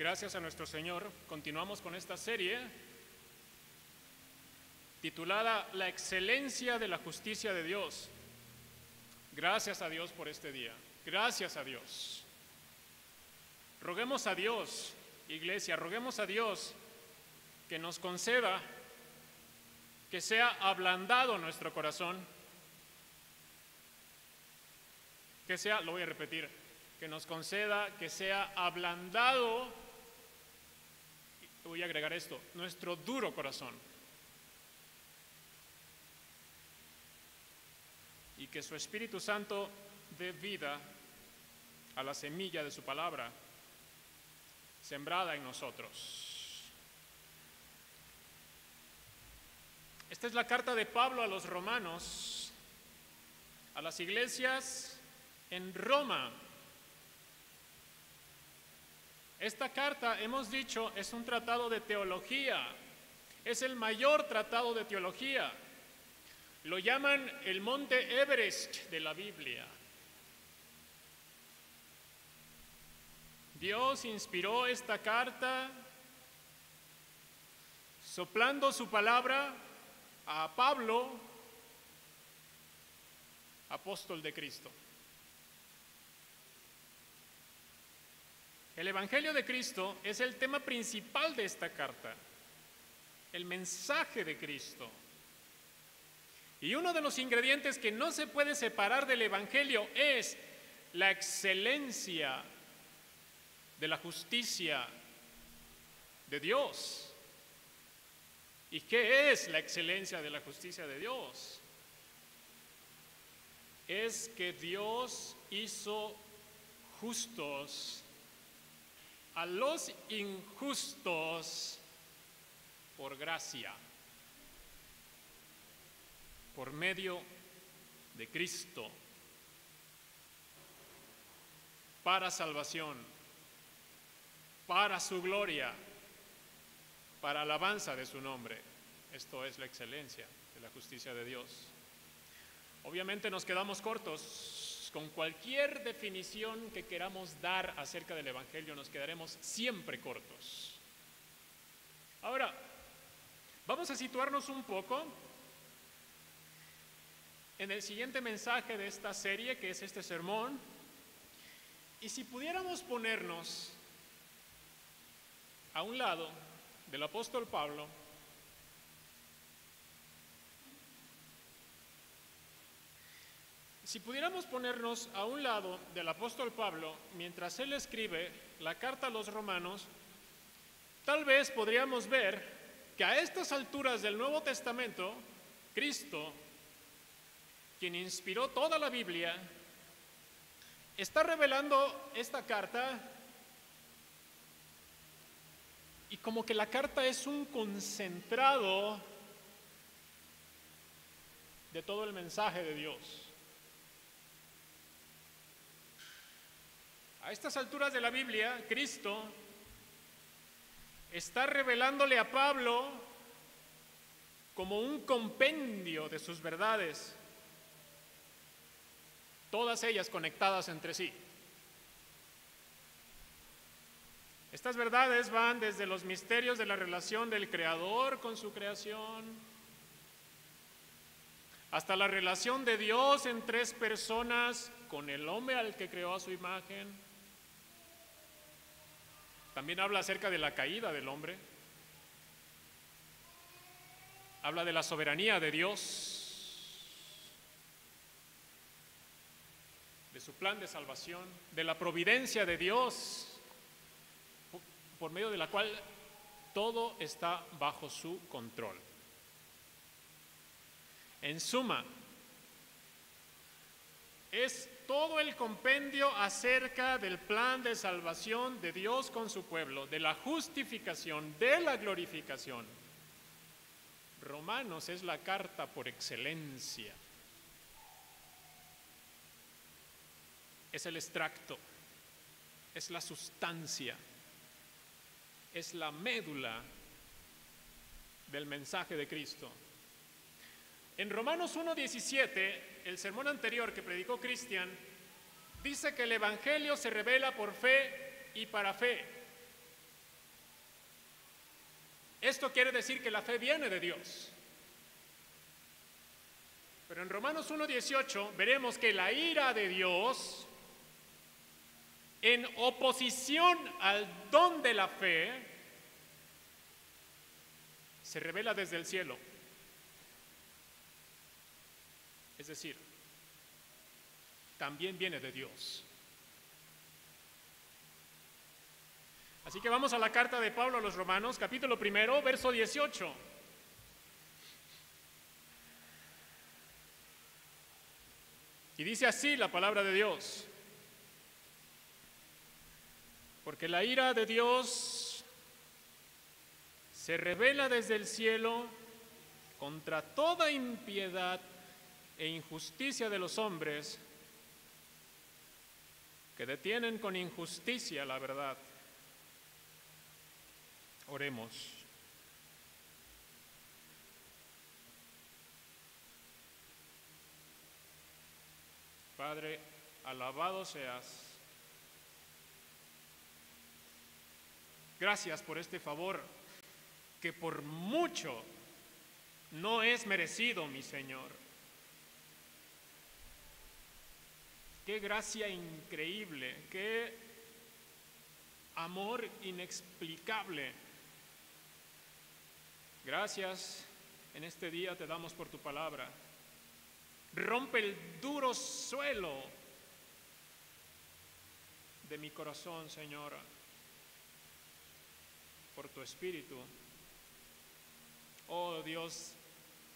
Gracias a nuestro Señor, continuamos con esta serie titulada La excelencia de la justicia de Dios. Gracias a Dios por este día. Gracias a Dios. Roguemos a Dios, iglesia, roguemos a Dios que nos conceda que sea ablandado nuestro corazón, que sea, lo voy a repetir, que nos conceda que sea ablandado, voy a agregar esto, nuestro duro corazón, y que su Espíritu Santo dé vida a la semilla de su palabra sembrada en nosotros. Esta es la carta de Pablo a los romanos, a las iglesias en Roma. Esta carta, hemos dicho, es un tratado de teología, es el mayor tratado de teología. Lo llaman el monte Everest de la Biblia. Dios inspiró esta carta soplando su palabra a Pablo, apóstol de Cristo. El Evangelio de Cristo es el tema principal de esta carta, el mensaje de Cristo. Y uno de los ingredientes que no se puede separar del Evangelio es la excelencia de la justicia de Dios. ¿Y qué es la excelencia de la justicia de Dios? Es que Dios hizo justos a los injustos por gracia, por medio de Cristo, para salvación, para su gloria, para alabanza de su nombre. Esto es la excelencia de la justicia de Dios. Obviamente nos quedamos cortos. Con cualquier definición que queramos dar acerca del Evangelio, nos quedaremos siempre cortos. Ahora, vamos a situarnos un poco en el siguiente mensaje de esta serie, que es este sermón. Y si pudiéramos ponernos a un lado del apóstol Pablo, si pudiéramos ponernos a un lado del apóstol Pablo mientras él escribe la carta a los romanos, tal vez podríamos ver que a estas alturas del Nuevo Testamento, Cristo, quien inspiró toda la Biblia, está revelando esta carta y como que la carta es un concentrado de todo el mensaje de Dios. A estas alturas de la Biblia, Cristo está revelándole a Pablo como un compendio de sus verdades, todas ellas conectadas entre sí. Estas verdades van desde los misterios de la relación del Creador con su creación, hasta la relación de Dios en tres personas con el hombre al que creó a su imagen. También habla acerca de la caída del hombre. Habla de la soberanía de Dios, de su plan de salvación, de la providencia de Dios, por medio de la cual todo está bajo su control. En suma, es todo el compendio acerca del plan de salvación de Dios con su pueblo, de la justificación, de la glorificación. Romanos es la carta por excelencia. Es el extracto, es la sustancia, es la médula del mensaje de Cristo. En Romanos 1:17, el sermón anterior que predicó Cristian, dice que el Evangelio se revela por fe y para fe. Esto quiere decir que la fe viene de Dios. Pero en Romanos 1:18 veremos que la ira de Dios, en oposición al don de la fe, se revela desde el cielo. Es decir, también viene de Dios. Así que vamos a la carta de Pablo a los Romanos, capítulo 1, verso 18. Y dice así la palabra de Dios: porque la ira de Dios se revela desde el cielo contra toda impiedad e injusticia de los hombres que detienen con injusticia la verdad. Oremos. Padre, alabado seas. Gracias por este favor que por mucho no es merecido, mi Señor. Qué gracia increíble, qué amor inexplicable. Gracias en este día te damos por tu palabra. Rompe el duro suelo de mi corazón, Señora, por tu Espíritu. Oh Dios,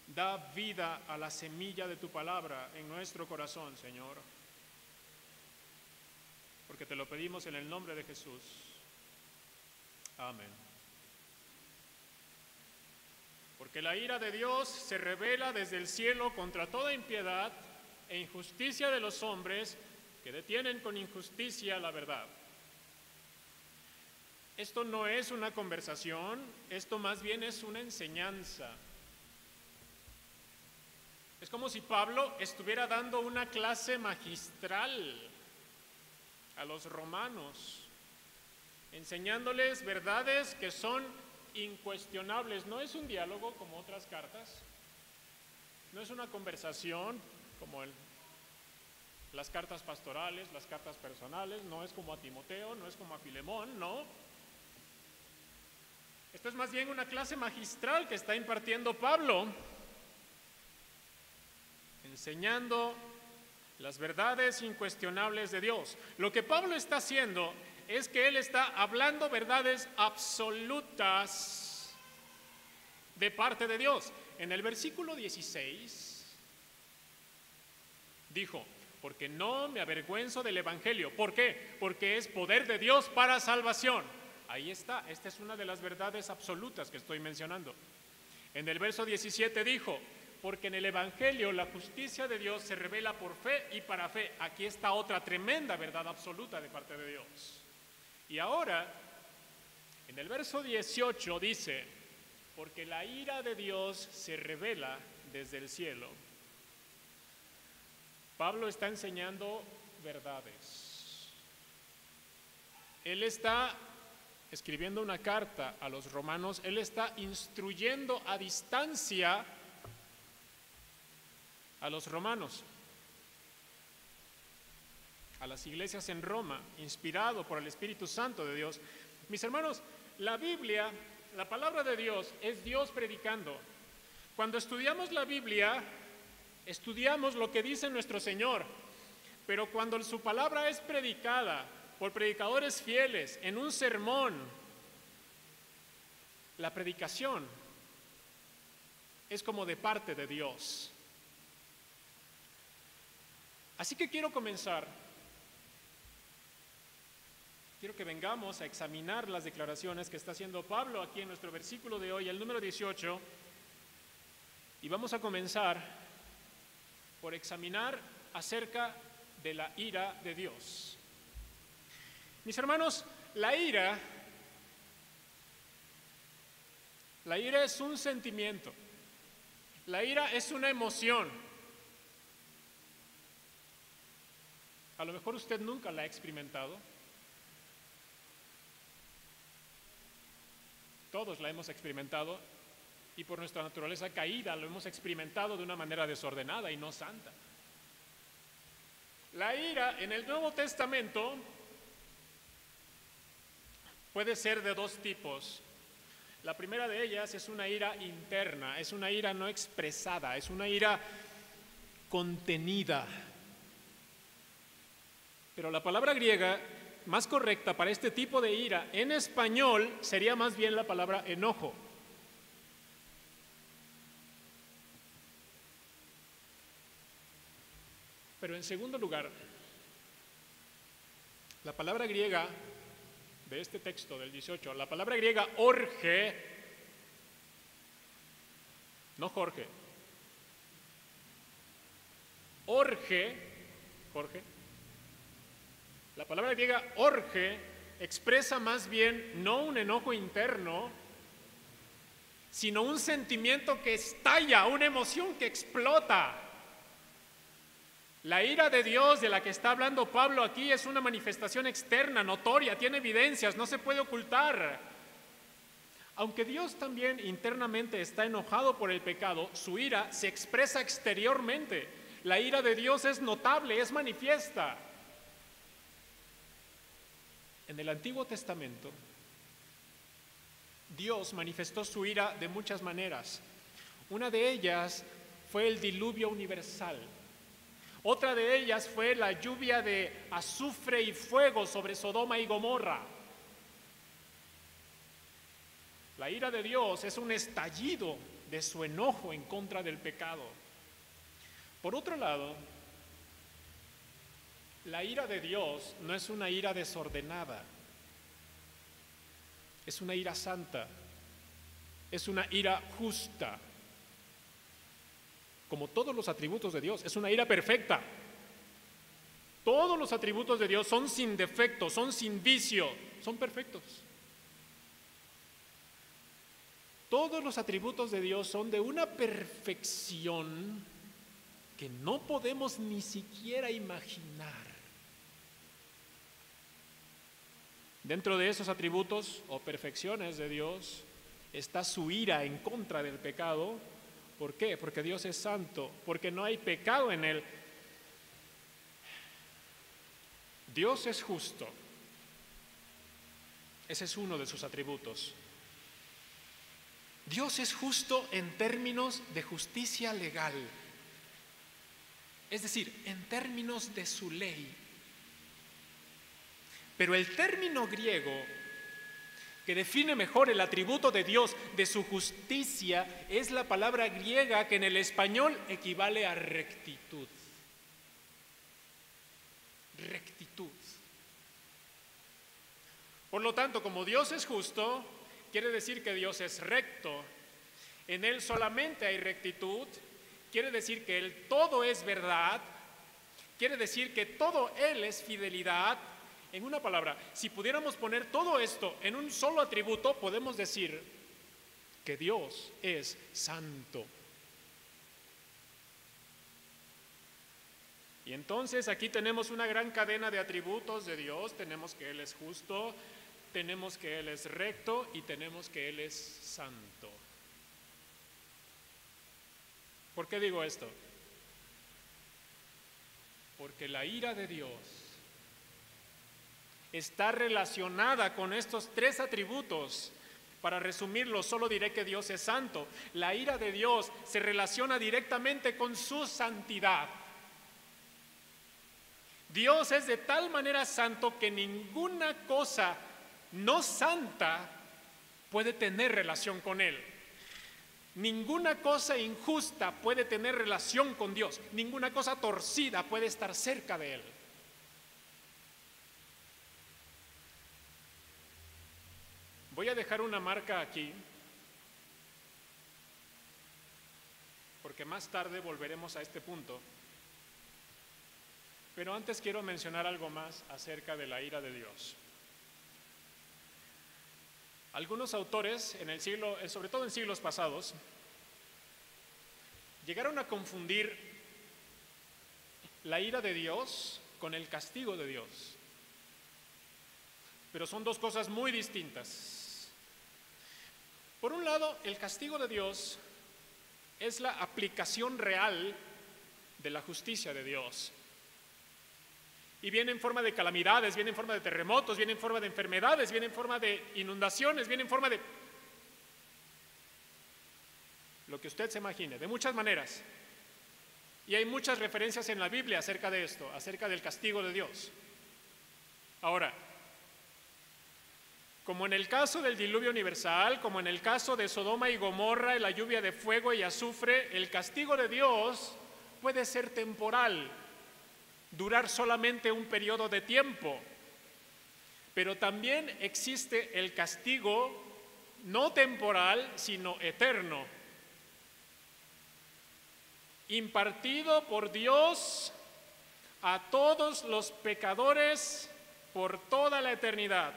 da vida a la semilla de tu palabra en nuestro corazón, Señor, porque te lo pedimos en el nombre de Jesús. Amén. Porque la ira de Dios se revela desde el cielo contra toda impiedad e injusticia de los hombres que detienen con injusticia la verdad. Esto no es una conversación, esto más bien es una enseñanza. Es como si Pablo estuviera dando una clase magistral a los romanos, enseñándoles verdades que son incuestionables. No es un diálogo como otras cartas, no es una conversación como las cartas pastorales, las cartas personales, no es como a Timoteo, no es como a Filemón, no. Esto es más bien una clase magistral que está impartiendo Pablo, enseñando las verdades incuestionables de Dios. Lo que Pablo está haciendo es que él está hablando verdades absolutas de parte de Dios. En el versículo 16 dijo: porque no me avergüenzo del Evangelio. ¿Por qué? Porque es poder de Dios para salvación. Ahí está, esta es una de las verdades absolutas que estoy mencionando. En el verso 17 dijo: porque en el Evangelio la justicia de Dios se revela por fe y para fe. Aquí está otra tremenda verdad absoluta de parte de Dios. Y ahora, en el verso 18 dice: porque la ira de Dios se revela desde el cielo. Pablo está enseñando verdades. Él está escribiendo una carta a los romanos, él está instruyendo a distancia a los romanos, a las iglesias en Roma, inspirado por el Espíritu Santo de Dios. Mis hermanos, la Biblia, la palabra de Dios, es Dios predicando. Cuando estudiamos la Biblia, estudiamos lo que dice nuestro Señor, pero cuando su palabra es predicada por predicadores fieles en un sermón, la predicación es como de parte de Dios. Así que quiero comenzar. Quiero que vengamos a examinar las declaraciones que está haciendo Pablo aquí en nuestro versículo de hoy, el número 18, y vamos a comenzar por examinar acerca de la ira de Dios. Mis hermanos, la ira es un sentimiento, la ira es una emoción. A lo mejor usted nunca la ha experimentado, Todos la hemos experimentado y por nuestra naturaleza caída lo hemos experimentado de una manera desordenada y no santa. La ira en el Nuevo Testamento puede ser de dos tipos. La primera de ellas es una ira interna, es una ira no expresada, es una ira contenida. Pero la palabra griega más correcta para este tipo de ira en español sería más bien la palabra enojo. Pero en segundo lugar, la palabra griega de este texto del 18, la palabra griega orge, no Jorge, orge, Jorge, la palabra griega orge expresa más bien no un enojo interno, sino un sentimiento que estalla, una emoción que explota. La ira de Dios de la que está hablando Pablo aquí es una manifestación externa, notoria, tiene evidencias, no se puede ocultar. Aunque Dios también internamente está enojado por el pecado, su ira se expresa exteriormente. La ira de Dios es notable, es manifiesta. En el Antiguo Testamento, Dios manifestó su ira de muchas maneras. Una de ellas fue el diluvio universal. Otra de ellas fue la lluvia de azufre y fuego sobre Sodoma y Gomorra. La ira de Dios es un estallido de su enojo en contra del pecado. Por otro lado, la ira de Dios no es una ira desordenada, es una ira santa, es una ira justa. Como todos los atributos de Dios, es una ira perfecta. Todos los atributos de Dios son sin defecto, son sin vicio, son perfectos. Todos los atributos de Dios son de una perfección que no podemos ni siquiera imaginar. Dentro de esos atributos o perfecciones de Dios está su ira en contra del pecado. ¿Por qué? Porque Dios es santo, porque no hay pecado en Él. Dios es justo. Ese es uno de sus atributos. Dios es justo en términos de justicia legal, es decir, en términos de su ley. Pero el término griego que define mejor el atributo de Dios, de su justicia, es la palabra griega que en el español equivale a rectitud. Rectitud. Por lo tanto, como Dios es justo, quiere decir que Dios es recto. En Él solamente hay rectitud, quiere decir que Él todo es verdad, quiere decir que todo Él es fidelidad. En una palabra, si pudiéramos poner todo esto en un solo atributo, podemos decir que Dios es santo. Y entonces aquí tenemos una gran cadena de atributos de Dios. Tenemos que Él es justo, tenemos que Él es recto y tenemos que Él es santo. ¿Por qué digo esto? Porque la ira de Dios está relacionada con estos tres atributos. Para resumirlo, solo diré que Dios es santo. La ira de Dios se relaciona directamente con su santidad. Dios es de tal manera santo que ninguna cosa no santa puede tener relación con Él. Ninguna cosa injusta puede tener relación con Dios. Ninguna cosa torcida puede estar cerca de Él. Voy a dejar una marca aquí, porque más tarde volveremos a este punto. Pero antes quiero mencionar algo más acerca de la ira de Dios. Algunos autores, sobre todo en siglos pasados, llegaron a confundir la ira de Dios con el castigo de Dios. Pero son dos cosas muy distintas. Por un lado, el castigo de Dios es la aplicación real de la justicia de Dios. Y viene en forma de calamidades, viene en forma de terremotos, viene en forma de enfermedades, viene en forma de inundaciones, viene en forma de lo que usted se imagine, de muchas maneras. Y hay muchas referencias en la Biblia acerca de esto, acerca del castigo de Dios. Ahora, como en el caso del diluvio universal, como en el caso de Sodoma y Gomorra y la lluvia de fuego y azufre, el castigo de Dios puede ser temporal, durar solamente un periodo de tiempo. Pero también existe el castigo no temporal, sino eterno, impartido por Dios a todos los pecadores por toda la eternidad.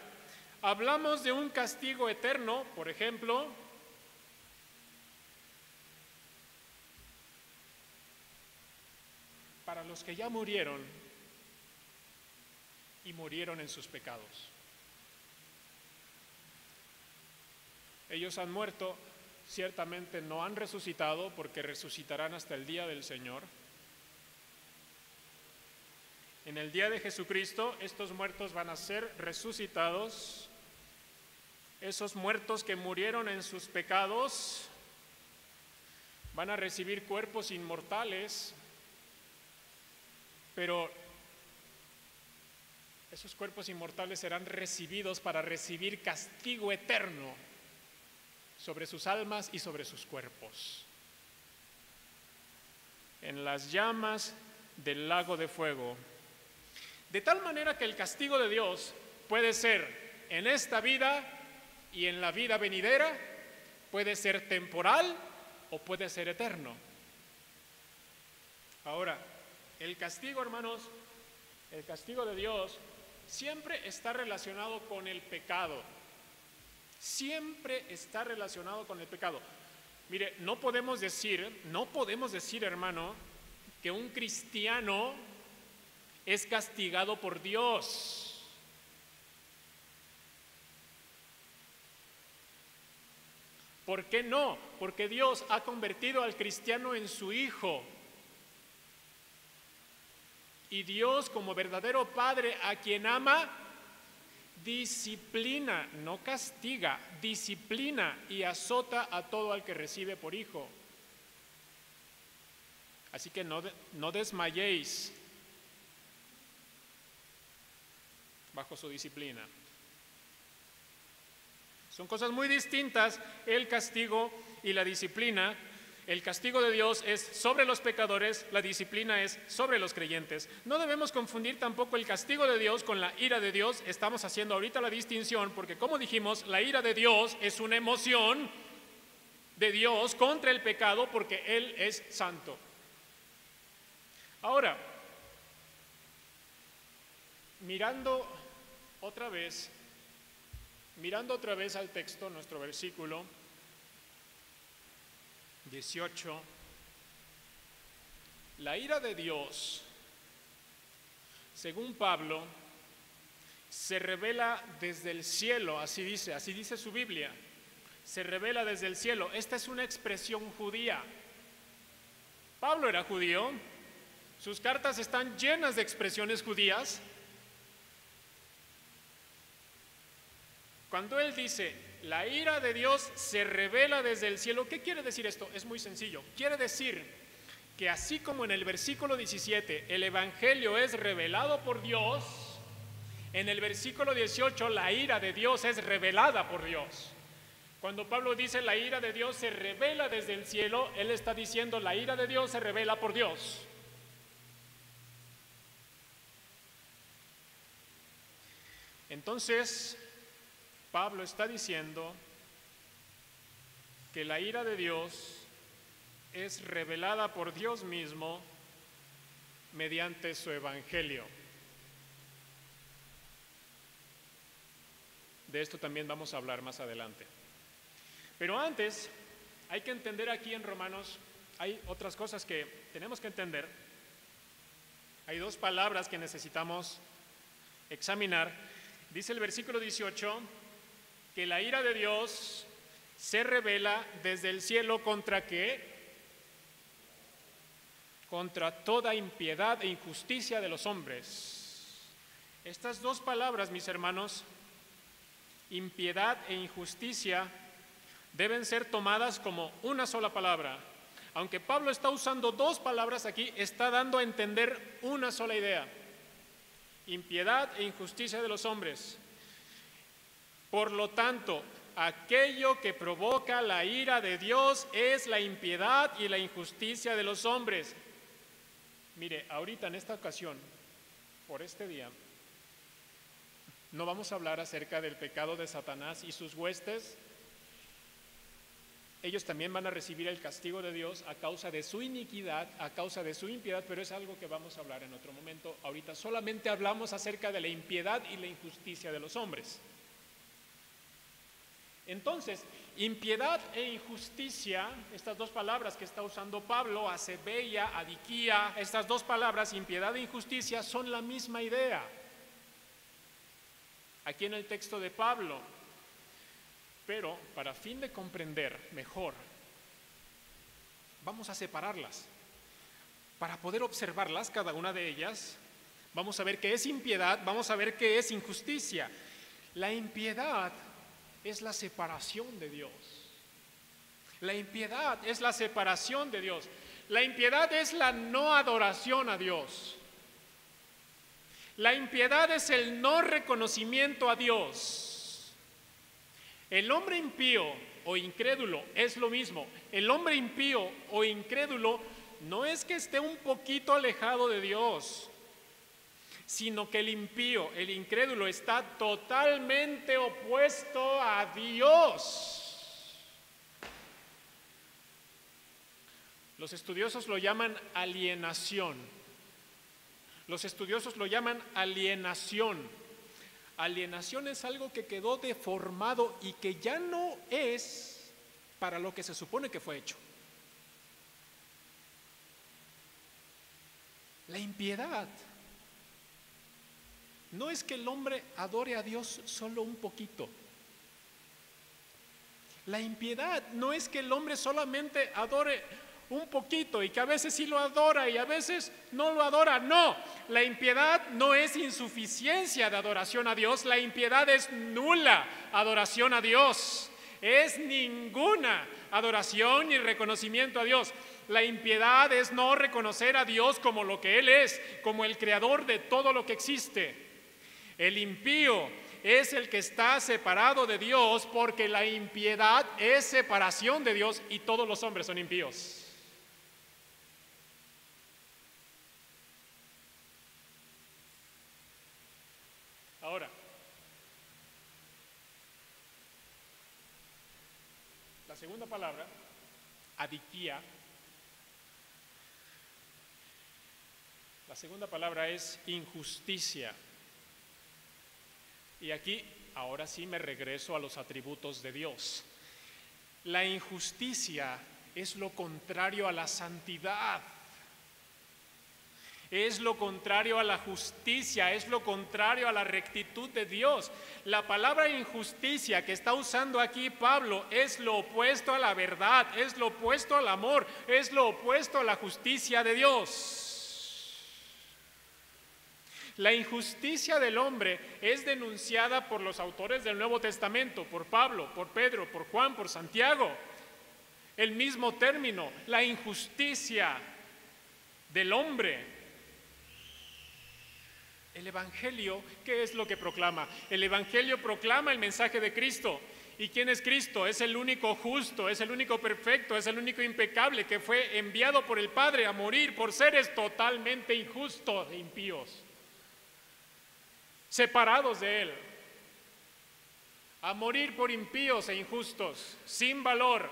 Hablamos de un castigo eterno, por ejemplo, para los que ya murieron y murieron en sus pecados. Ellos han muerto, ciertamente no han resucitado, porque resucitarán hasta el día del Señor. En el día de Jesucristo, estos muertos van a ser resucitados. Esos muertos que murieron en sus pecados van a recibir cuerpos inmortales, pero esos cuerpos inmortales serán recibidos para recibir castigo eterno sobre sus almas y sobre sus cuerpos, en las llamas del lago de fuego. De tal manera que el castigo de Dios puede ser en esta vida y en la vida venidera, puede ser temporal o puede ser eterno. Ahora, el castigo, hermanos, el castigo de Dios siempre está relacionado con el pecado. Siempre está relacionado con el pecado. Mire, no podemos decir, hermano, que un cristiano es castigado por Dios. ¿Por qué no? Porque Dios ha convertido al cristiano en su hijo. Y Dios, como verdadero Padre a quien ama, disciplina, no castiga, disciplina y azota a todo al que recibe por hijo. Así que no desmayéis bajo su disciplina. Son cosas muy distintas el castigo y la disciplina. El castigo de Dios es sobre los pecadores, la disciplina es sobre los creyentes. No debemos confundir tampoco el castigo de Dios con la ira de Dios. Estamos haciendo ahorita la distinción porque, como dijimos, la ira de Dios es una emoción de Dios contra el pecado porque Él es santo. Ahora, mirando otra vez al texto, nuestro versículo 18, la ira de Dios, según Pablo, se revela desde el cielo, así dice su Biblia, se revela desde el cielo. Esta es una expresión judía. Pablo era judío, sus cartas están llenas de expresiones judías. Cuando él dice, la ira de Dios se revela desde el cielo, ¿qué quiere decir esto? Es muy sencillo. Quiere decir que así como en el versículo 17 el Evangelio es revelado por Dios, en el versículo 18 la ira de Dios es revelada por Dios. Cuando Pablo dice la ira de Dios se revela desde el cielo, él está diciendo la ira de Dios se revela por Dios. Entonces, Pablo está diciendo que la ira de Dios es revelada por Dios mismo mediante su evangelio. De esto también vamos a hablar más adelante. Pero antes, hay que entender aquí en Romanos, hay otras cosas que tenemos que entender. Hay dos palabras que necesitamos examinar. Dice el versículo 18 que la ira de Dios se revela desde el cielo ¿contra qué? Contra toda impiedad e injusticia de los hombres. Estas dos palabras, mis hermanos, impiedad e injusticia, deben ser tomadas como una sola palabra. Aunque Pablo está usando dos palabras aquí, está dando a entender una sola idea: impiedad e injusticia de los hombres. Por lo tanto, aquello que provoca la ira de Dios es la impiedad y la injusticia de los hombres. Mire, ahorita en esta ocasión, por este día, no vamos a hablar acerca del pecado de Satanás y sus huestes. Ellos también van a recibir el castigo de Dios a causa de su iniquidad, a causa de su impiedad, pero es algo que vamos a hablar en otro momento. Ahorita solamente hablamos acerca de la impiedad y la injusticia de los hombres. Entonces, impiedad e injusticia, estas dos palabras que está usando Pablo, acebeia, adiquía, estas dos palabras, impiedad e injusticia, son la misma idea. Aquí en el texto de Pablo. Pero para fin de comprender mejor, vamos a separarlas. Para poder observarlas, cada una de ellas, vamos a ver qué es impiedad, vamos a ver qué es injusticia. La impiedad es la separación de Dios. La impiedad es la separación de Dios. La impiedad es la no adoración a Dios. La impiedad es el no reconocimiento a Dios. El hombre impío o incrédulo es lo mismo. El hombre impío o incrédulo no es que esté un poquito alejado de Dios, sino que el impío, el incrédulo, está totalmente opuesto a Dios. Los estudiosos lo llaman alienación. Los estudiosos lo llaman alienación. Alienación es algo que quedó deformado y que ya no es para lo que se supone que fue hecho. La impiedad no es que el hombre adore a Dios solo un poquito. La impiedad no es que el hombre solamente adore un poquito y que a veces sí lo adora y a veces no lo adora. No, la impiedad no es insuficiencia de adoración a Dios. La impiedad es nula adoración a Dios. Es ninguna adoración ni reconocimiento a Dios. La impiedad es no reconocer a Dios como lo que Él es, como el creador de todo lo que existe. El impío es el que está separado de Dios, porque la impiedad es separación de Dios y todos los hombres son impíos. Ahora, la segunda palabra, adiquía, la segunda palabra es injusticia. Y aquí, ahora sí me regreso a los atributos de Dios. La injusticia es lo contrario a la santidad. Es lo contrario a la justicia, es lo contrario a la rectitud de Dios. La palabra injusticia que está usando aquí Pablo es lo opuesto a la verdad, es lo opuesto al amor, es lo opuesto a la justicia de Dios. La injusticia del hombre es denunciada por los autores del Nuevo Testamento, por Pablo, por Pedro, por Juan, por Santiago. El mismo término, la injusticia del hombre. El Evangelio, ¿qué es lo que proclama? El Evangelio proclama el mensaje de Cristo. ¿Y quién es Cristo? Es el único justo, es el único perfecto, es el único impecable que fue enviado por el Padre a morir por seres totalmente injustos e impíos, separados de Él, a morir por impíos e injustos, sin valor.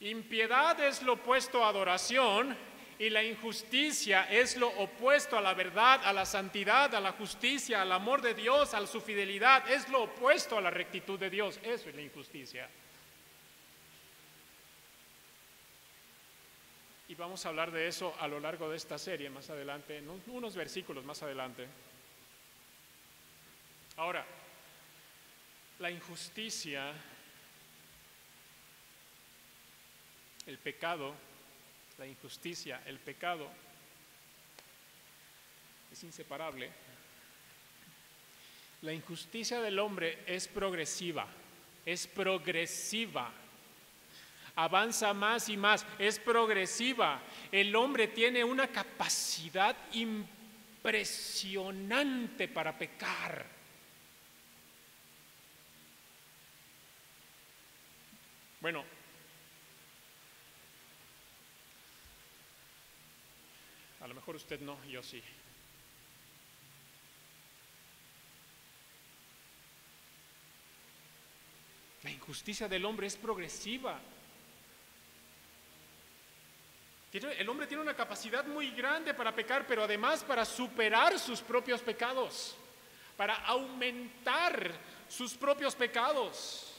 Impiedad es lo opuesto a adoración y la injusticia es lo opuesto a la verdad, a la santidad, a la justicia, al amor de Dios, a su fidelidad. Es lo opuesto a la rectitud de Dios. Eso es la injusticia. Y vamos a hablar de eso a lo largo de esta serie más adelante, en unos versículos más adelante. Ahora, La injusticia, el pecado, la injusticia, el pecado, es inseparable. La injusticia del hombre es progresiva, avanza más y más, es progresiva. El hombre tiene una capacidad impresionante para pecar. Bueno, a lo mejor usted no, yo sí. La injusticia del hombre es progresiva. El hombre tiene una capacidad muy grande para pecar, pero además para superar sus propios pecados, para aumentar sus propios pecados.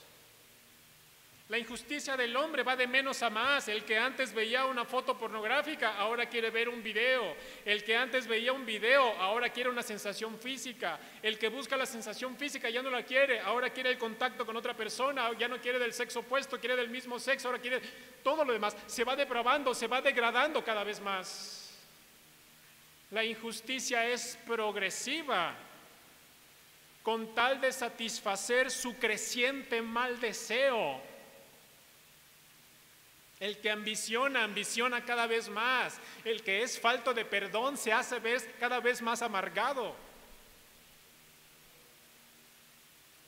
La injusticia del hombre va de menos a más. El que antes veía una foto pornográfica, ahora quiere ver un video. El que antes veía un video, ahora quiere una sensación física. El que busca la sensación física ya no la quiere, ahora quiere el contacto con otra persona, ya no quiere del sexo opuesto, quiere del mismo sexo, ahora quiere todo lo demás. Se va depravando, se va degradando cada vez más. La injusticia es progresiva, con tal de satisfacer su creciente mal deseo. El que ambiciona cada vez más. El que es falto de perdón se hace cada vez más amargado.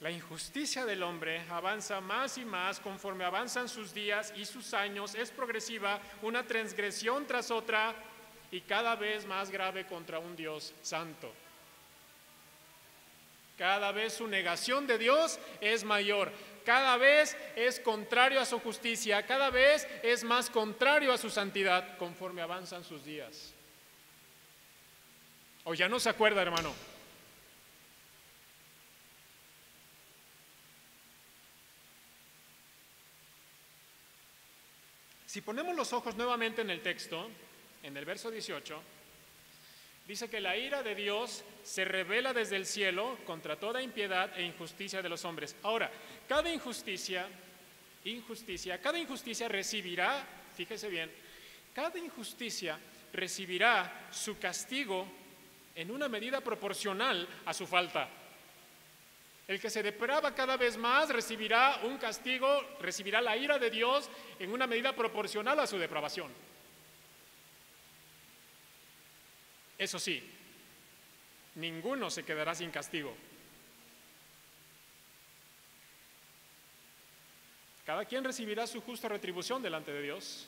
La injusticia del hombre avanza más y más conforme avanzan sus días y sus años. Es progresiva, una transgresión tras otra y cada vez más grave contra un Dios santo. Cada vez su negación de Dios es mayor. Cada vez es contrario a su justicia, cada vez es más contrario a su santidad conforme avanzan sus días. ¿O ya no se acuerda, hermano? Si ponemos los ojos nuevamente en el texto, en el verso 18, dice que la ira de Dios se revela desde el cielo contra toda impiedad e injusticia de los hombres. Ahora, cada injusticia recibirá, fíjese bien, cada injusticia recibirá su castigo en una medida proporcional a su falta. El que se deprava cada vez más recibirá un castigo, recibirá la ira de Dios en una medida proporcional a su depravación. Eso sí, ninguno se quedará sin castigo. Cada quien recibirá su justa retribución delante de Dios,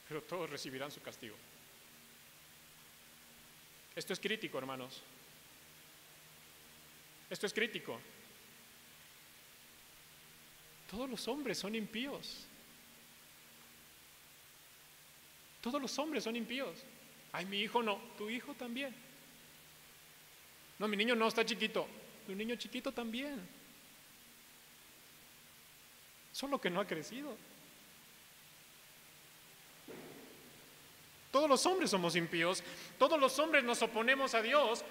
pero todos recibirán su castigo. Esto es crítico, hermanos. Esto es crítico. Todos los hombres son impíos. Todos los hombres son impíos. Ay, mi hijo no, tu hijo también. No, mi niño no, está chiquito. Tu niño chiquito también. Solo que no ha crecido. Todos los hombres somos impíos. Todos los hombres nos oponemos a Dios.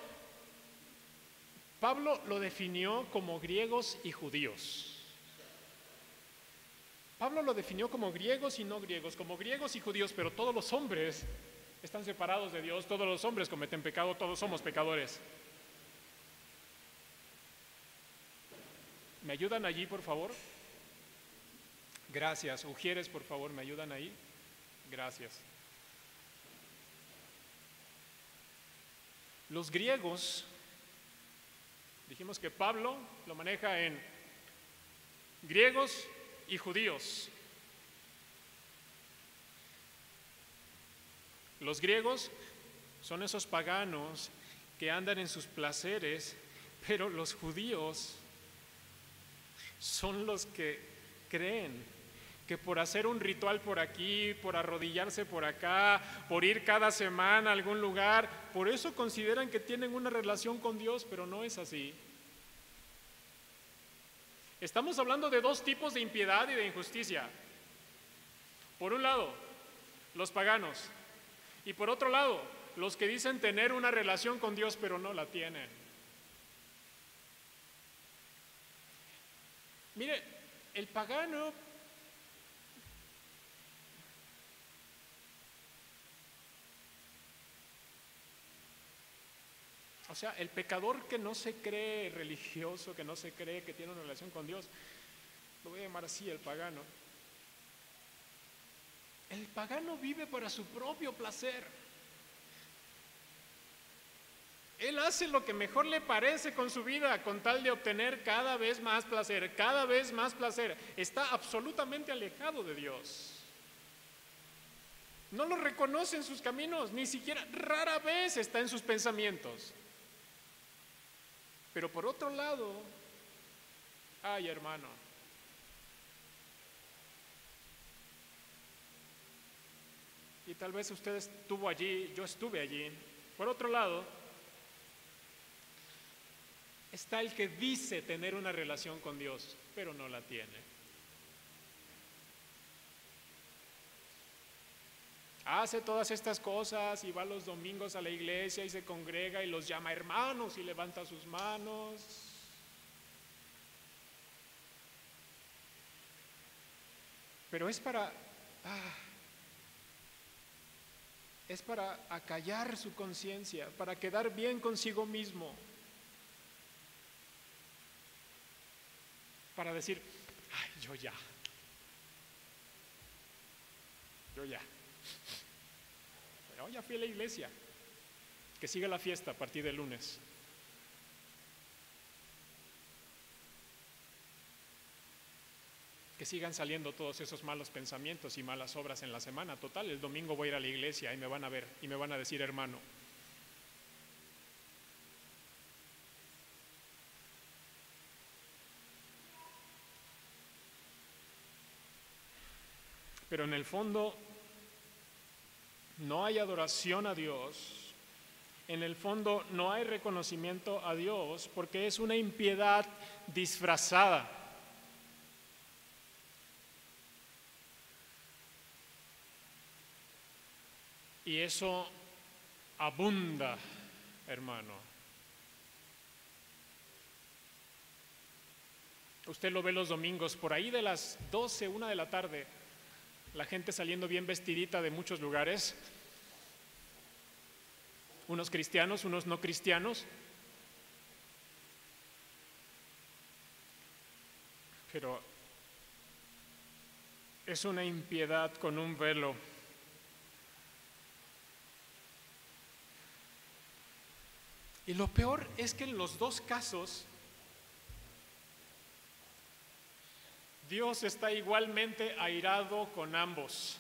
Pablo lo definió como griegos y judíos. Pablo lo definió como griegos y no griegos, como griegos y judíos, pero todos los hombres están separados de Dios, todos los hombres cometen pecado, todos somos pecadores. ¿Me ayudan allí, por favor? Gracias. Ujieres, por favor, ¿me ayudan ahí? Gracias. Los griegos, dijimos que Pablo lo maneja en griegos y judíos. Los griegos son esos paganos que andan en sus placeres, pero los judíos son los que creen que por hacer un ritual por aquí, por arrodillarse por acá, por ir cada semana a algún lugar, por eso consideran que tienen una relación con Dios, pero no es así. Estamos hablando de dos tipos de impiedad y de injusticia. Por un lado, los paganos, y por otro lado, los que dicen tener una relación con Dios, pero no la tienen. Mire, el pagano, o sea, el pecador que no se cree religioso, que no se cree que tiene una relación con Dios, lo voy a llamar así, el pagano. El pagano vive para su propio placer. Él hace lo que mejor le parece con su vida, con tal de obtener cada vez más placer, cada vez más placer. Está absolutamente alejado de Dios. No lo reconoce en sus caminos, ni siquiera, rara vez está en sus pensamientos. Pero por otro lado, ay, hermano, y tal vez usted estuvo allí, yo estuve allí. Por otro lado, está el que dice tener una relación con Dios, pero no la tiene. Hace todas estas cosas y va los domingos a la iglesia y se congrega y los llama hermanos y levanta sus manos. Pero es para acallar su conciencia, para quedar bien consigo mismo, para decir, ay, yo ya, pero ya fui a la iglesia, que siga la fiesta a partir del lunes. Que sigan saliendo todos esos malos pensamientos y malas obras en la semana. Total, el domingo voy a ir a la iglesia y me van a ver y me van a decir hermano. Pero en el fondo no hay adoración a Dios, en el fondo no hay reconocimiento a Dios, porque es una impiedad disfrazada. Y eso abunda, hermano. Usted lo ve los domingos, por ahí de las 12, 1 de la tarde, la gente saliendo bien vestidita de muchos lugares, unos cristianos, unos no cristianos, pero es una impiedad con un velo. Y lo peor es que en los dos casos Dios está igualmente airado con ambos.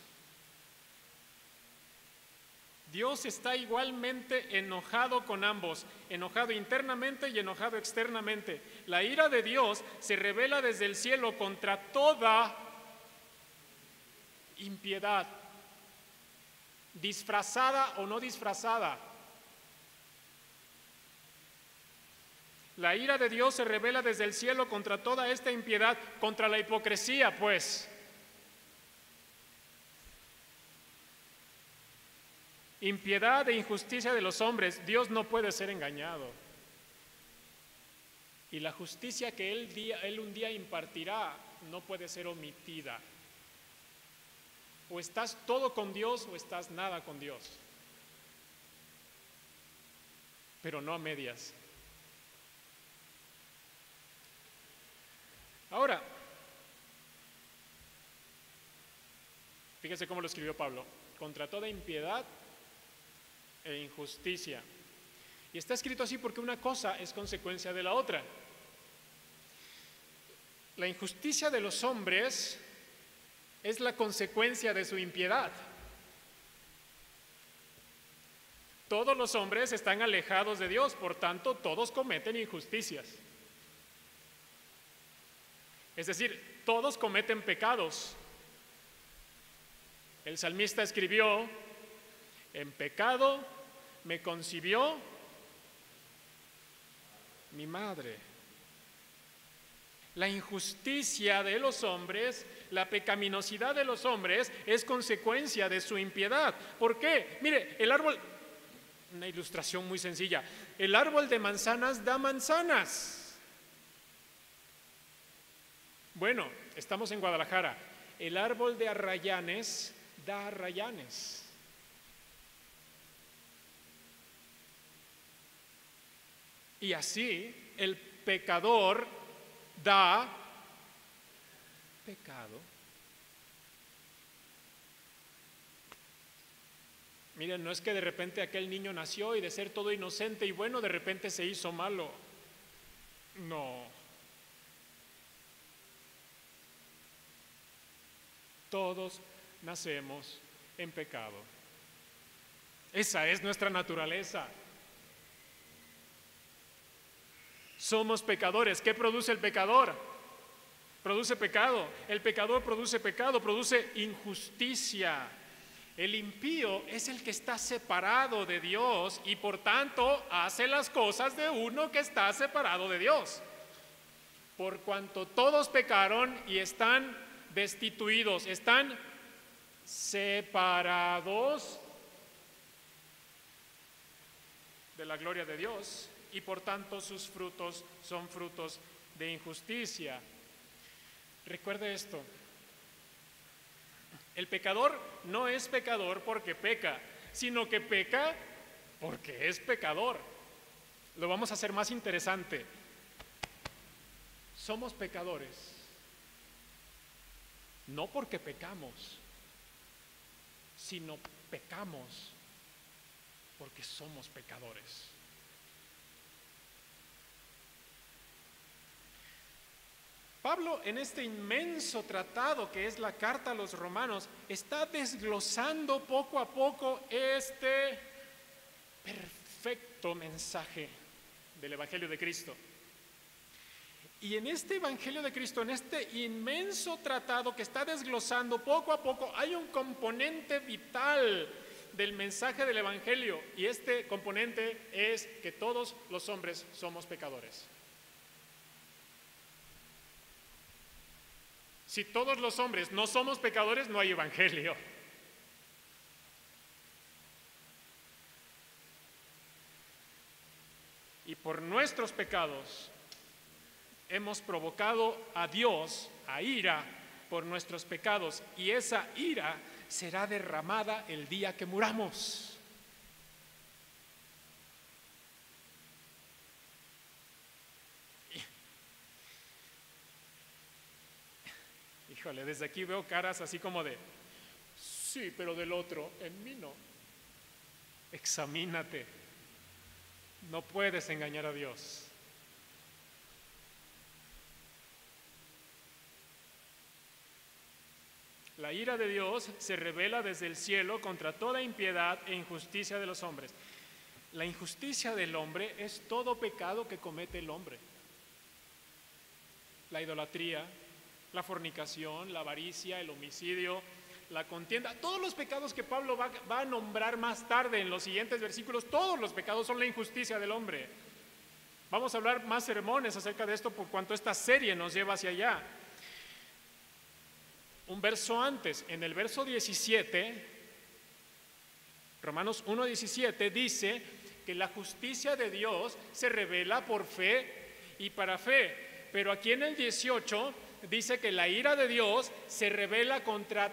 Dios está igualmente enojado con ambos, enojado internamente y enojado externamente. La ira de Dios se revela desde el cielo contra toda impiedad, disfrazada o no disfrazada. La ira de Dios se revela desde el cielo contra toda esta impiedad, contra la hipocresía, pues. Impiedad e injusticia de los hombres. Dios no puede ser engañado. Y la justicia que Él un día impartirá no puede ser omitida. O estás todo con Dios o estás nada con Dios. Pero no a medias. Ahora, fíjese cómo lo escribió Pablo, contra toda impiedad e injusticia. Y está escrito así porque una cosa es consecuencia de la otra. La injusticia de los hombres es la consecuencia de su impiedad. Todos los hombres están alejados de Dios, por tanto, todos cometen injusticias. Es decir, todos cometen pecados. El salmista escribió, en pecado me concibió mi madre. La injusticia de los hombres, la pecaminosidad de los hombres es consecuencia de su impiedad. ¿Por qué? Mire, el árbol, una ilustración muy sencilla, el árbol de manzanas da manzanas. Bueno, estamos en Guadalajara. El árbol de arrayanes da arrayanes. Y así el pecador da pecado. Miren, no es que de repente aquel niño nació y de ser todo inocente y bueno, de repente se hizo malo. No. Todos nacemos en pecado. Esa es nuestra naturaleza. Somos pecadores. ¿Qué produce el pecador? Produce pecado. El pecador produce pecado, produce injusticia. El impío es el que está separado de Dios y por tanto hace las cosas de uno que está separado de Dios. Por cuanto todos pecaron y están destituidos, están separados de la gloria de Dios y por tanto sus frutos son frutos de injusticia. Recuerde esto. El pecador no es pecador porque peca, sino que peca porque es pecador. Lo vamos a hacer más interesante. Somos pecadores, no porque pecamos, sino pecamos porque somos pecadores. Pablo, en este inmenso tratado que es la carta a los romanos, está desglosando poco a poco este perfecto mensaje del Evangelio de Cristo. Y en este Evangelio de Cristo, en este inmenso tratado que está desglosando poco a poco, hay un componente vital del mensaje del Evangelio, y este componente es que todos los hombres somos pecadores. Si todos los hombres no somos pecadores, no hay evangelio. Y por nuestros pecados hemos provocado a Dios a ira por nuestros pecados, y esa ira será derramada el día que muramos. Híjole, desde aquí veo caras así como de, sí, pero del otro, en mí no. Examínate. No puedes engañar a Dios. La ira de Dios se revela desde el cielo contra toda impiedad e injusticia de los hombres. La injusticia del hombre es todo pecado que comete el hombre. La idolatría, la fornicación, la avaricia, el homicidio, la contienda, todos los pecados que Pablo va a nombrar más tarde en los siguientes versículos, todos los pecados son la injusticia del hombre. Vamos a hablar más sermones acerca de esto por cuanto esta serie nos lleva hacia allá. Un verso antes, en el verso 17, Romanos 1:17, dice que la justicia de Dios se revela por fe y para fe, pero aquí en el 18 dice que la ira de Dios se revela contra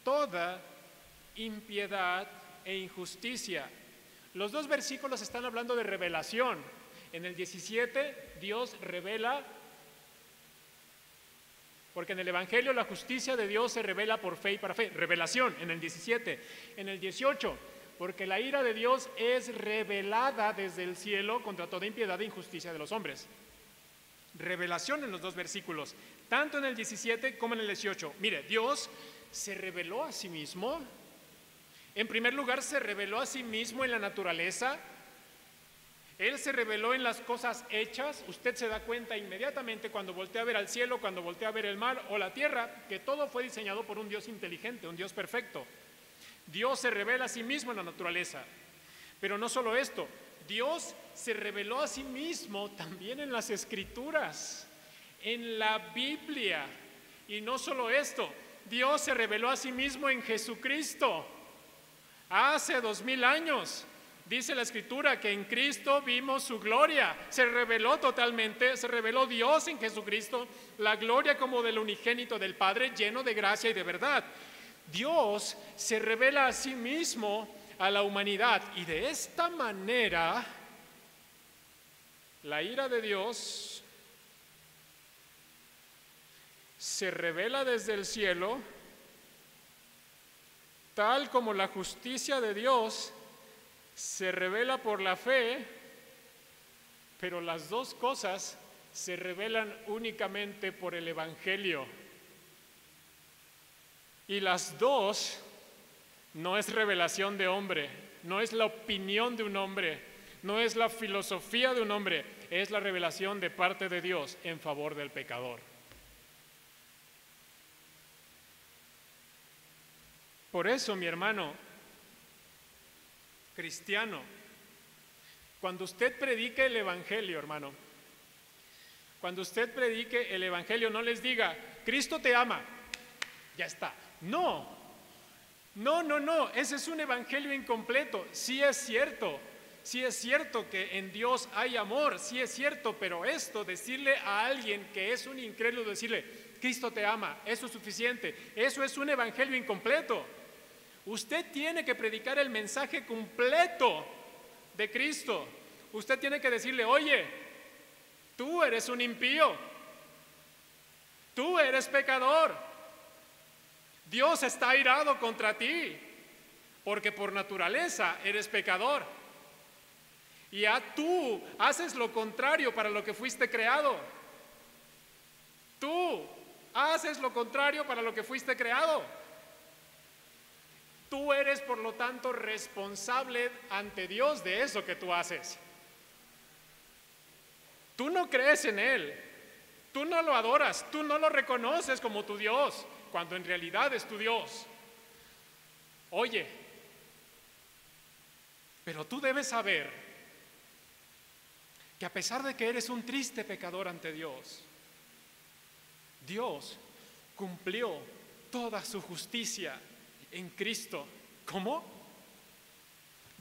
toda impiedad e injusticia. Los dos versículos están hablando de revelación. En el 17 Dios revela, porque en el Evangelio la justicia de Dios se revela por fe y para fe. Revelación en el 17. En el 18, porque la ira de Dios es revelada desde el cielo contra toda impiedad e injusticia de los hombres. Revelación en los dos versículos, tanto en el 17 como en el 18. Mire, Dios se reveló a sí mismo. En primer lugar, se reveló a sí mismo en la naturaleza. Él se reveló en las cosas hechas. Usted se da cuenta inmediatamente cuando voltea a ver al cielo, cuando voltea a ver el mar o la tierra, que todo fue diseñado por un Dios inteligente, un Dios perfecto. Dios se revela a sí mismo en la naturaleza. Pero no solo esto, Dios se reveló a sí mismo también en las Escrituras, en la Biblia. Y no solo esto, Dios se reveló a sí mismo en Jesucristo. Hace 2000 años, Dice la Escritura que en Cristo vimos su gloria. Se reveló totalmente, se reveló Dios en Jesucristo, la gloria como del unigénito del Padre, lleno de gracia y de verdad. Dios se revela a sí mismo a la humanidad y de esta manera la ira de Dios se revela desde el cielo, tal como la justicia de Dios se revela por la fe, pero las dos cosas se revelan únicamente por el Evangelio. Y las dos no es revelación de hombre, no es la opinión de un hombre, no es la filosofía de un hombre, es la revelación de parte de Dios en favor del pecador. Por eso, mi hermano cristiano, cuando usted predique el Evangelio, hermano, cuando usted predique el Evangelio, no les diga, Cristo te ama, ya está. No, ese es un Evangelio incompleto. Sí es cierto que en Dios hay amor, sí es cierto, pero esto, decirle a alguien que es un incrédulo, decirle, Cristo te ama, eso es suficiente, eso es un Evangelio incompleto. Usted tiene que predicar el mensaje completo de Cristo. Usted tiene que decirle, oye, tú eres un impío, tú eres pecador, Dios está airado contra ti, porque por naturaleza eres pecador. Y tú haces lo contrario para lo que fuiste creado. Tú haces lo contrario para lo que fuiste creado. Tú eres, por lo tanto, responsable ante Dios de eso que tú haces. Tú no crees en Él, tú no lo adoras, tú no lo reconoces como tu Dios, cuando en realidad es tu Dios. Oye, pero tú debes saber que a pesar de que eres un triste pecador ante Dios, Dios cumplió toda su justicia en Cristo. ¿Cómo?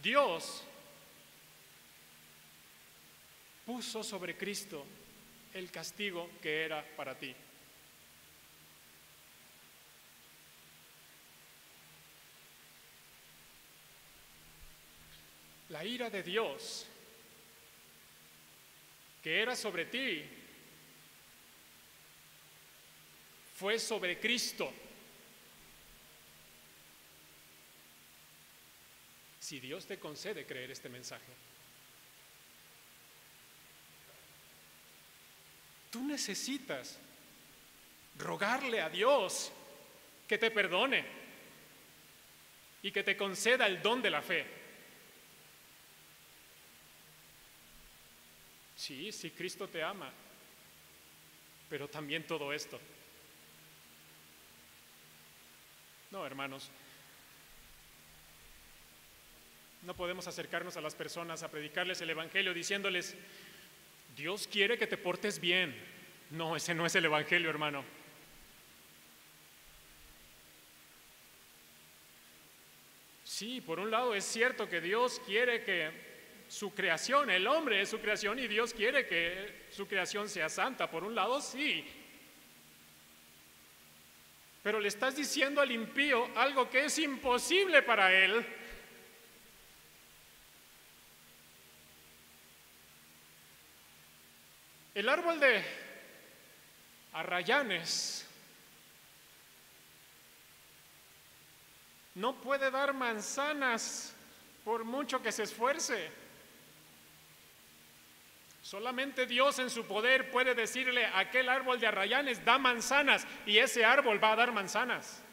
Dios puso sobre Cristo el castigo que era para ti. La ira de Dios que era sobre ti fue sobre Cristo. Si Dios te concede creer este mensaje, tú necesitas rogarle a Dios que te perdone y que te conceda el don de la fe. Sí, Cristo te ama, pero también todo esto. No, hermanos, no podemos acercarnos a las personas a predicarles el Evangelio diciéndoles, Dios quiere que te portes bien. No, ese no es el Evangelio, hermano. Sí, por un lado es cierto que Dios quiere que su creación, el hombre es su creación y Dios quiere que su creación sea santa. Por un lado, sí. Pero le estás diciendo al impío algo que es imposible para él. El árbol de arrayanes no puede dar manzanas por mucho que se esfuerce. Solamente Dios en su poder puede decirle a aquel árbol de arrayanes, da manzanas, y ese árbol va a dar manzanas.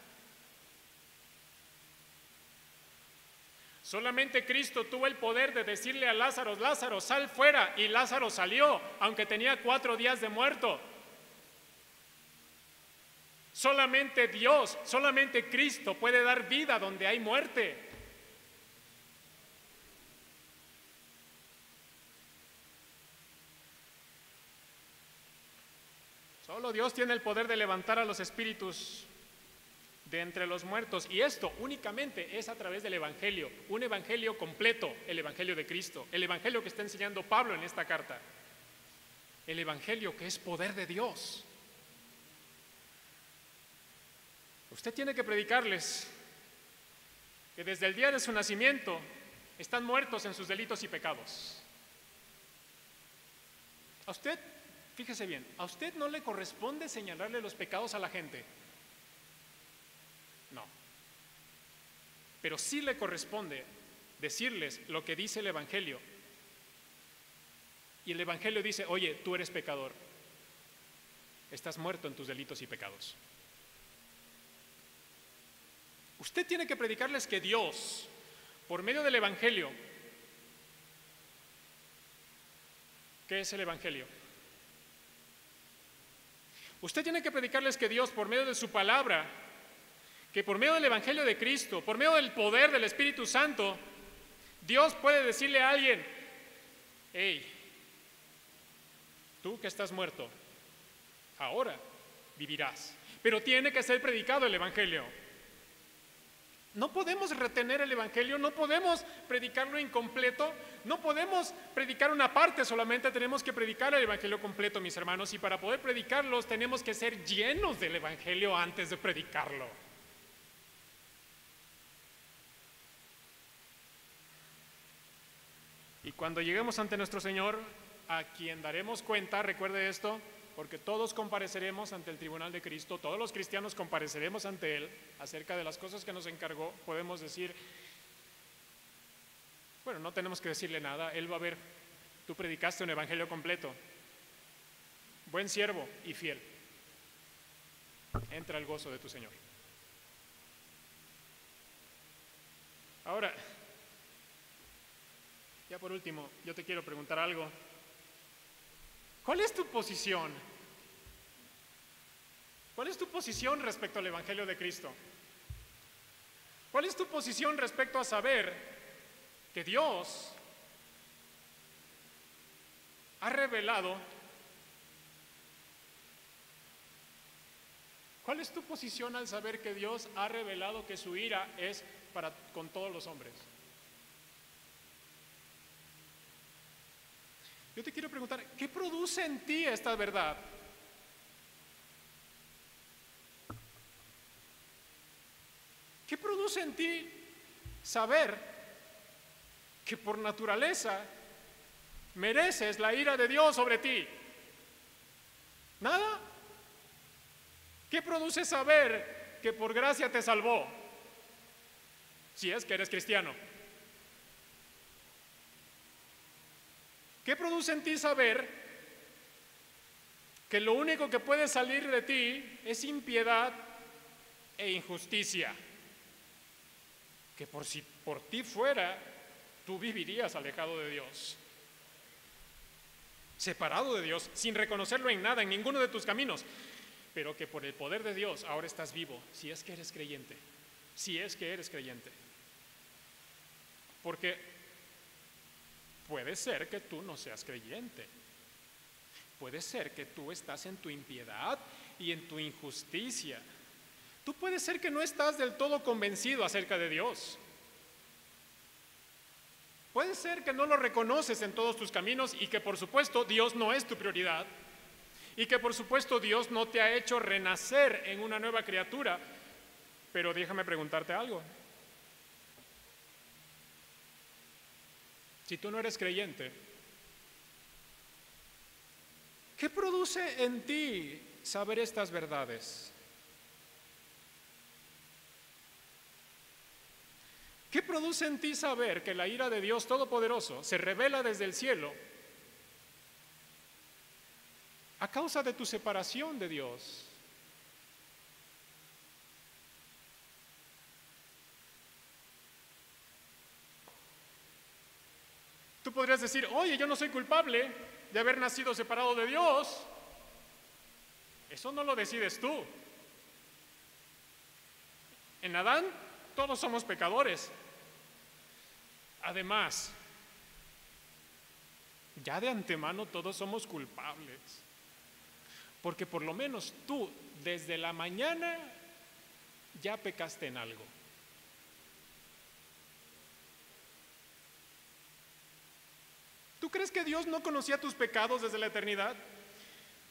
Solamente Cristo tuvo el poder de decirle a Lázaro, Lázaro, sal fuera, y Lázaro salió, aunque tenía 4 días de muerto. Solamente Dios, solamente Cristo puede dar vida donde hay muerte. Solo Dios tiene el poder de levantar a los espíritus de entre los muertos. Y esto únicamente es a través del Evangelio, un Evangelio completo, el Evangelio de Cristo, el Evangelio que está enseñando Pablo en esta carta, el Evangelio que es poder de Dios. Usted tiene que predicarles que desde el día de su nacimiento están muertos en sus delitos y pecados. A usted, fíjese bien, a usted no le corresponde señalarle los pecados a la gente. No. Pero sí le corresponde decirles lo que dice el Evangelio. Y el Evangelio dice, oye, tú eres pecador. Estás muerto en tus delitos y pecados. Usted tiene que predicarles que Dios, por medio del Evangelio, ¿qué es el Evangelio? Usted tiene que predicarles que Dios, por medio de su palabra, que por medio del Evangelio de Cristo, por medio del poder del Espíritu Santo, Dios puede decirle a alguien, hey, tú que estás muerto, ahora vivirás. Pero tiene que ser predicado el Evangelio. No podemos retener el Evangelio, no podemos predicarlo incompleto, no podemos predicar una parte solamente, tenemos que predicar el Evangelio completo, mis hermanos, y para poder predicarlos tenemos que ser llenos del Evangelio antes de predicarlo. Y cuando lleguemos ante nuestro Señor, a quien daremos cuenta, recuerde esto, porque todos compareceremos ante el tribunal de Cristo, todos los cristianos compareceremos ante Él acerca de las cosas que nos encargó. Podemos decir, bueno, no tenemos que decirle nada, Él va a ver, tú predicaste un evangelio completo, buen siervo y fiel, entra al gozo de tu Señor. Ahora, ya por último, yo te quiero preguntar algo. ¿Cuál es tu posición? ¿Cuál es tu posición respecto al Evangelio de Cristo? ¿Cuál es tu posición respecto a saber que Dios ha revelado? ¿Cuál es tu posición al saber que Dios ha revelado que su ira es para con todos los hombres? Yo te quiero preguntar, ¿qué produce en ti esta verdad? ¿Qué produce en ti saber que por naturaleza mereces la ira de Dios sobre ti? ¿Nada? ¿Qué produce saber que por gracia te salvó? Si es que eres cristiano. ¿Qué produce en ti saber que lo único que puede salir de ti es impiedad e injusticia? Que por si por ti fuera, tú vivirías alejado de Dios, separado de Dios, sin reconocerlo en nada, en ninguno de tus caminos, pero que por el poder de Dios ahora estás vivo, si es que eres creyente, si es que eres creyente. Porque puede ser que tú no seas creyente. Puede ser que tú estás en tu impiedad y en tu injusticia. Tú puede ser que no estás del todo convencido acerca de Dios. Puede ser que no lo reconoces en todos tus caminos y que por supuesto Dios no es tu prioridad y que por supuesto Dios no te ha hecho renacer en una nueva criatura. Pero déjame preguntarte algo. Si tú no eres creyente, ¿qué produce en ti saber estas verdades? ¿Qué produce en ti saber que la ira de Dios Todopoderoso se revela desde el cielo a causa de tu separación de Dios? Tú podrías decir, oye, yo no soy culpable de haber nacido separado de Dios. Eso no lo decides tú. En Adán todos somos pecadores. Además, ya de antemano todos somos culpables. Porque por lo menos tú, desde la mañana ya pecaste en algo. ¿Tú crees que Dios no conocía tus pecados desde la eternidad?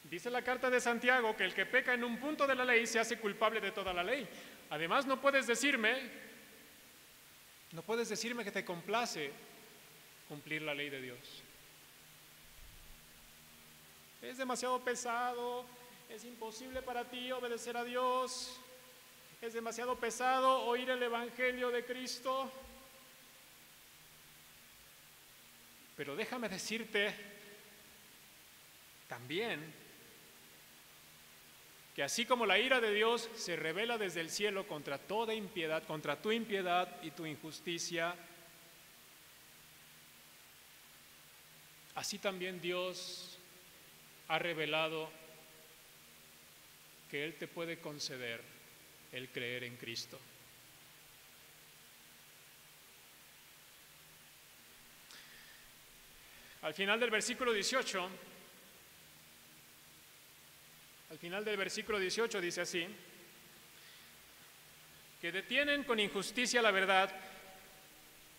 Dice la carta de Santiago que el que peca en un punto de la ley se hace culpable de toda la ley. Además, no puedes decirme que te complace cumplir la ley de Dios. Es demasiado pesado, es imposible para ti obedecer a Dios, es demasiado pesado oír el Evangelio de Cristo. Pero déjame decirte también que así como la ira de Dios se revela desde el cielo contra toda impiedad, contra tu impiedad y tu injusticia, así también Dios ha revelado que Él te puede conceder el creer en Cristo. Al final del versículo 18, dice así, que detienen con injusticia la verdad.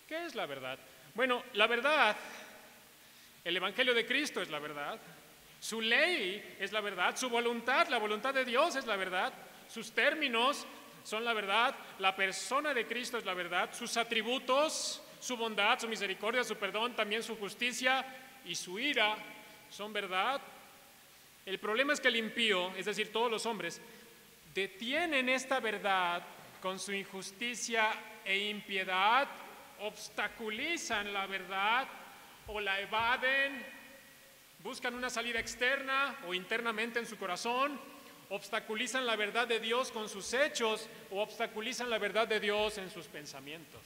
¿Qué es la verdad? Bueno, la verdad, el Evangelio de Cristo es la verdad, su ley es la verdad, su voluntad, la voluntad de Dios es la verdad, sus términos son la verdad, la persona de Cristo es la verdad, sus atributos, su bondad, su misericordia, su perdón, también su justicia y su ira son verdad. El problema es que el impío, es decir, todos los hombres, detienen esta verdad con su injusticia e impiedad, obstaculizan la verdad o la evaden, buscan una salida externa o internamente en su corazón, obstaculizan la verdad de Dios con sus hechos o obstaculizan la verdad de Dios en sus pensamientos.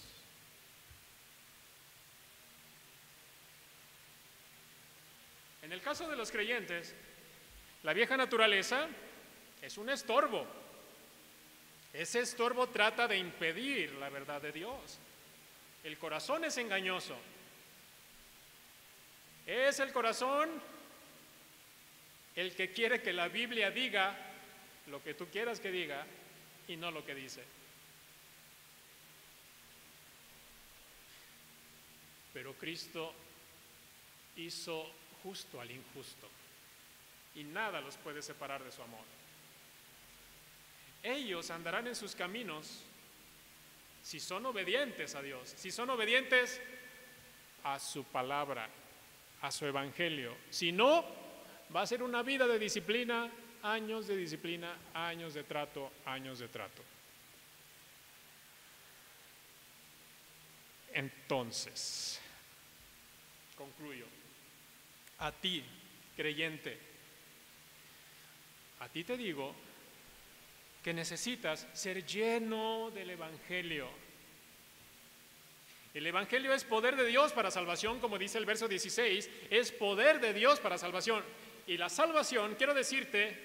En el caso de los creyentes, la vieja naturaleza es un estorbo. Ese estorbo trata de impedir la verdad de Dios. El corazón es engañoso. Es el corazón el que quiere que la Biblia diga lo que tú quieras que diga y no lo que dice. Pero Cristo hizo justo al injusto y nada los puede separar de su amor. Ellos andarán en sus caminos si son obedientes a Dios, si son obedientes a su palabra, a su evangelio. Si no, va a ser una vida de disciplina, años de trato, años de trato. Entonces, concluyo. A ti, creyente, a ti te digo que necesitas ser lleno del Evangelio. El Evangelio es poder de Dios para salvación, como dice el verso 16, es poder de Dios para salvación. Y la salvación, quiero decirte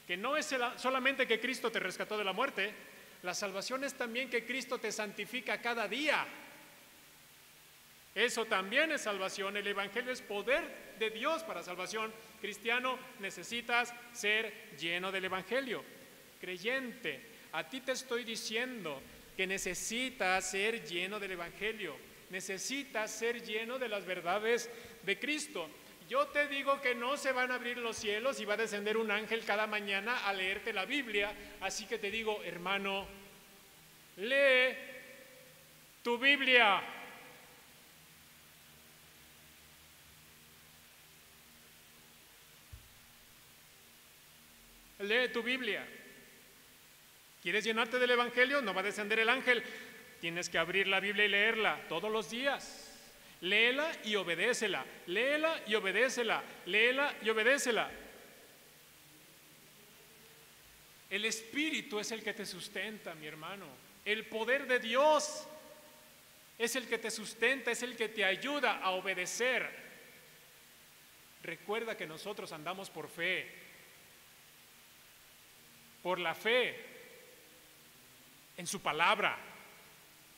que no es solamente que Cristo te rescató de la muerte, la salvación es también que Cristo te santifica cada día. Eso también es salvación. El Evangelio es poder de Dios para salvación. Cristiano, necesitas ser lleno del Evangelio. Creyente, a ti te estoy diciendo que necesitas ser lleno del Evangelio. Necesitas ser lleno de las verdades de Cristo. Yo te digo que no se van a abrir los cielos y va a descender un ángel cada mañana a leerte la Biblia. Así que te digo, hermano, lee tu Biblia. Lee tu Biblia. ¿Quieres llenarte del Evangelio? No va a descender el ángel. Tienes que abrir la Biblia y leerla todos los días. Léela y obedécela. Léela y obedécela. Léela y obedécela. El Espíritu es el que te sustenta, mi hermano. El poder de Dios es el que te sustenta, es el que te ayuda a obedecer. Recuerda que nosotros andamos por fe. Por la fe en su palabra,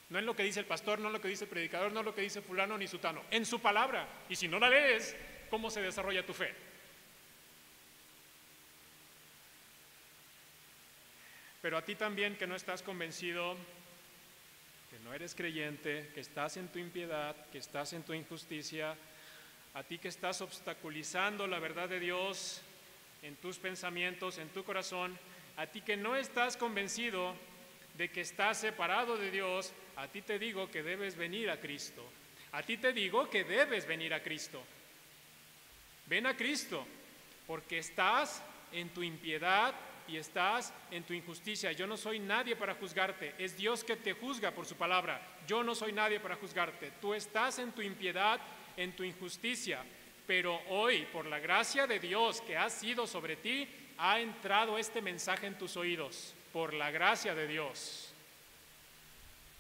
no en lo que dice el pastor, no en lo que dice el predicador, no en lo que dice fulano ni sutano, en su palabra. Y si no la lees, ¿cómo se desarrolla tu fe? Pero a ti también que no estás convencido, que no eres creyente, que estás en tu impiedad, que estás en tu injusticia, a ti que estás obstaculizando la verdad de Dios en tus pensamientos, en tu corazón, a ti que no estás convencido de que estás separado de Dios, a ti te digo que debes venir a Cristo. A ti te digo que debes venir a Cristo. Ven a Cristo, porque estás en tu impiedad y estás en tu injusticia. Yo no soy nadie para juzgarte, es Dios que te juzga por su palabra. Yo no soy nadie para juzgarte. Tú estás en tu impiedad, en tu injusticia, pero hoy, por la gracia de Dios que ha sido sobre ti, ha entrado este mensaje en tus oídos, por la gracia de Dios.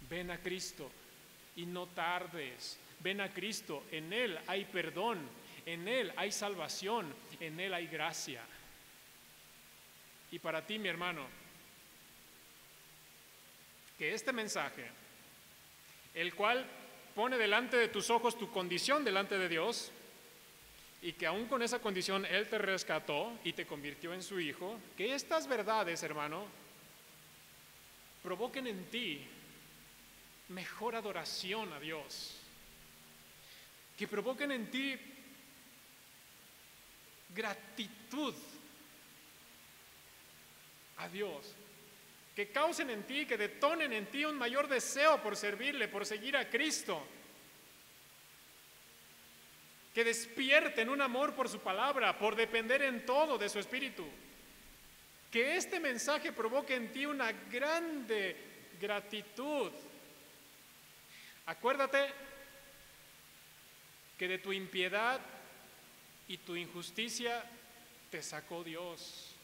Ven a Cristo y no tardes. Ven a Cristo, en Él hay perdón, en Él hay salvación, en Él hay gracia. Y para ti, mi hermano, que este mensaje, el cual pone delante de tus ojos tu condición delante de Dios, y que aún con esa condición Él te rescató y te convirtió en su hijo, que estas verdades, hermano, provoquen en ti mejor adoración a Dios, que provoquen en ti gratitud a Dios, que causen en ti, que detonen en ti un mayor deseo por servirle, por seguir a Cristo, que despierten un amor por su palabra, por depender en todo de su Espíritu. Que este mensaje provoque en ti una grande gratitud. Acuérdate que de tu impiedad y tu injusticia te sacó Dios.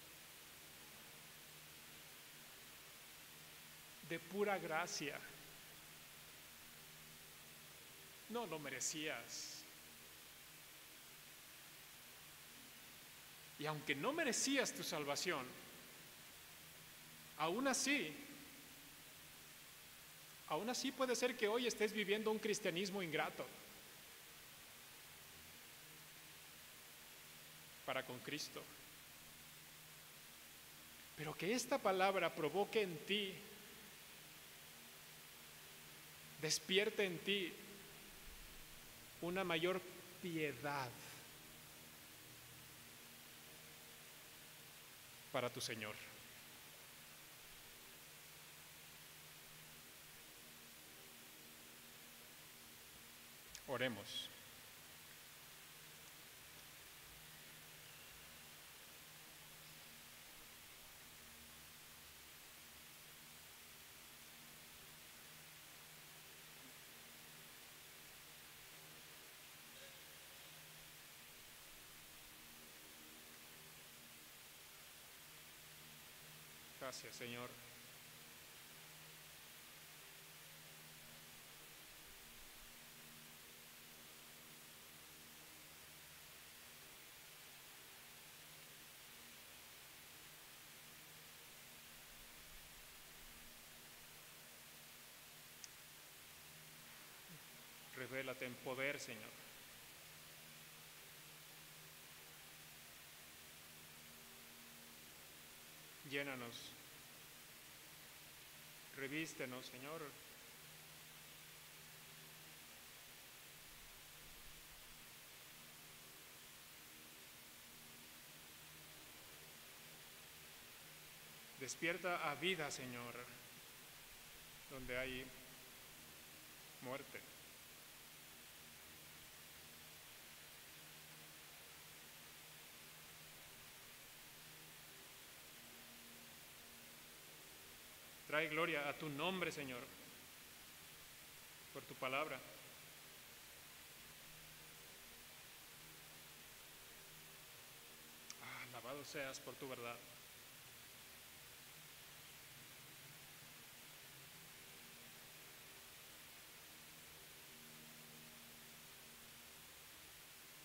De pura gracia. No lo merecías. Y aunque no merecías tu salvación, aún así puede ser que hoy estés viviendo un cristianismo ingrato para con Cristo. Pero que esta palabra provoque en ti, despierte en ti una mayor piedad para tu Señor. Oremos. Gracias, Señor. Revélate en poder, Señor. Llénanos. Revístenos, Señor. Despierta a vida, Señor, donde hay muerte. Trae gloria a tu nombre, Señor, por tu palabra. Alabado seas por tu verdad.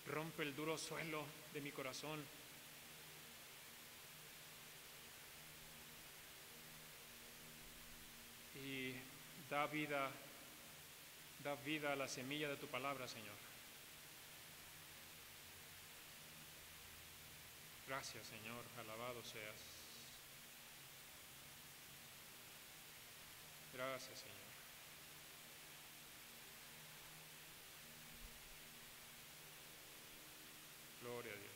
Rompe el duro suelo de mi corazón. Y da vida a la semilla de tu palabra, Señor. Gracias, Señor, alabado seas. Gracias, Señor. Gloria a Dios.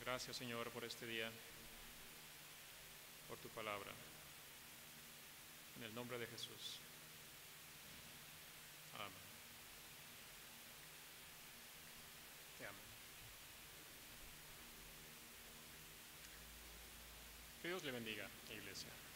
Gracias, Señor, por este día, por tu palabra. En el nombre de Jesús. Amén. Amén. Que Dios le bendiga, iglesia.